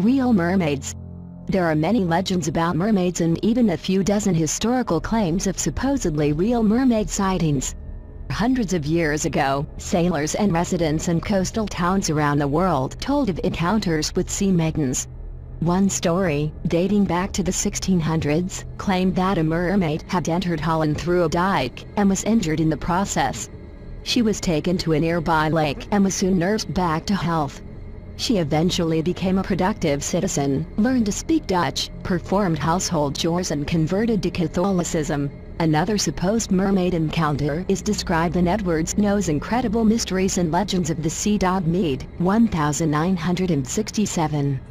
Real mermaids. There are many legends about mermaids and even a few dozen historical claims of supposedly real mermaid sightings. Hundreds of years ago, sailors and residents in coastal towns around the world told of encounters with sea maidens. One story, dating back to the 1600s, claimed that a mermaid had entered Holland through a dike and was injured in the process. She was taken to a nearby lake and was soon nursed back to health. She eventually became a productive citizen, learned to speak Dutch, performed household chores and converted to Catholicism. Another supposed mermaid encounter is described in Edward Snow's Incredible Mysteries and Legends of the Sea Dog Mead, 1967.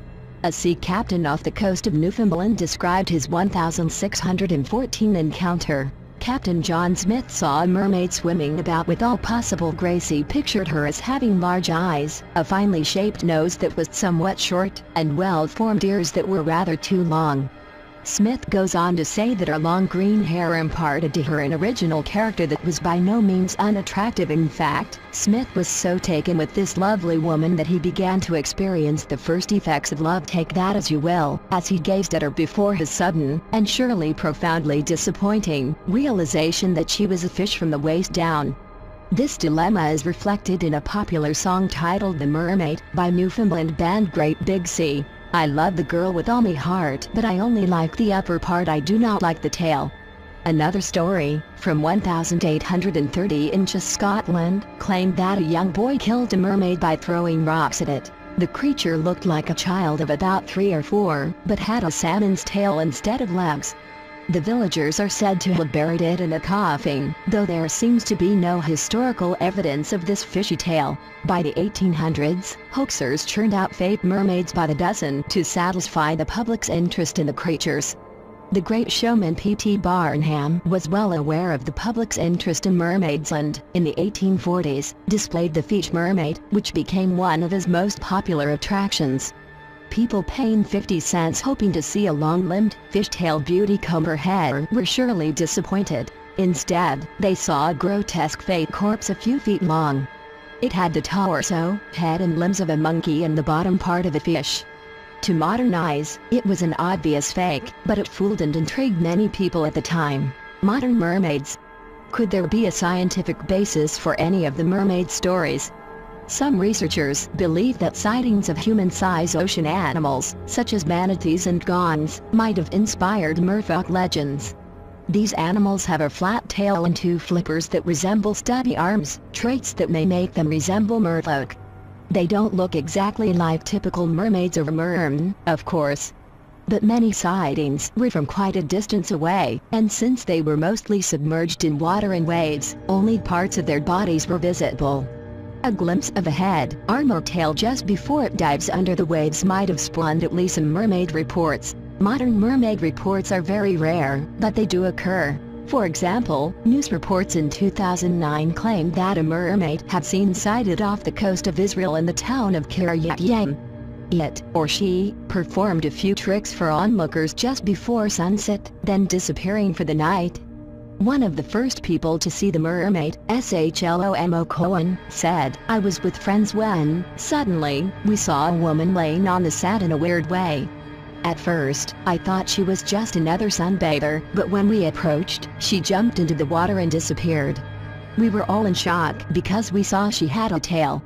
A sea captain off the coast of Newfoundland described his 1614 encounter. Captain John Smith saw a mermaid swimming about with all possible grace. He pictured her as having large eyes, a finely shaped nose that was somewhat short, and well-formed ears that were rather too long. Smith goes on to say that her long green hair imparted to her an original character that was by no means unattractive. In fact, Smith was so taken with this lovely woman that he began to experience the first effects of love, take that as you will, as he gazed at her before his sudden, and surely profoundly disappointing, realization that she was a fish from the waist down. This dilemma is reflected in a popular song titled The Mermaid, by Newfoundland band Great Big Sea. I love the girl with all me heart, but I only like the upper part, I do not like the tail. Another story, from 1830 in Scotland, claimed that a young boy killed a mermaid by throwing rocks at it. The creature looked like a child of about 3 or 4, but had a salmon's tail instead of legs. The villagers are said to have buried it in a coffin, though there seems to be no historical evidence of this fishy tale. By the 1800s, hoaxers churned out fake mermaids by the dozen to satisfy the public's interest in the creatures. The great showman P.T. Barnum was well aware of the public's interest in mermaids and, in the 1840s, displayed the Fetish mermaid, which became one of his most popular attractions. People paying 50 cents hoping to see a long-limbed, fish-tailed beauty comb her hair were surely disappointed. Instead, they saw a grotesque fake corpse a few feet long. It had the torso, head and limbs of a monkey and the bottom part of a fish. To modern eyes, it was an obvious fake, but it fooled and intrigued many people at the time. Modern mermaids. Could there be a scientific basis for any of the mermaid stories? Some researchers believe that sightings of human-sized ocean animals, such as manatees and gons, might have inspired merfolk legends. These animals have a flat tail and 2 flippers that resemble stubby arms, traits that may make them resemble merfolk. They don't look exactly like typical mermaids or mermen, of course. But many sightings were from quite a distance away, and since they were mostly submerged in water and waves, only parts of their bodies were visible. A glimpse of a head, arm or tail just before it dives under the waves might have spawned at least some mermaid reports. Modern mermaid reports are very rare, but they do occur. For example, news reports in 2009 claimed that a mermaid had been sighted off the coast of Israel in the town of Kiryat Yearim. It, or she, performed a few tricks for onlookers just before sunset, then disappearing for the night. One of the first people to see the mermaid, Shlomo Cohen, said, "I was with friends when, suddenly, we saw a woman laying on the sand in a weird way. At first, I thought she was just another sunbather, but when we approached, she jumped into the water and disappeared. We were all in shock because we saw she had a tail."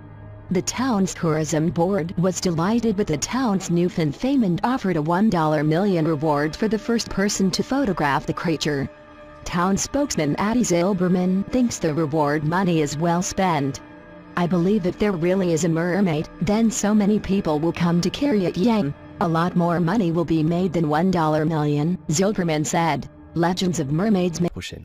The town's tourism board was delighted with the town's newfound fame and offered a $1 million reward for the first person to photograph the creature. Town spokesman Addie Zilberman thinks the reward money is well spent. "I believe if there really is a mermaid, then so many people will come to Kiryat Yearim. A lot more money will be made than $1 million, Zilberman said. Legends of mermaids. Prochaine.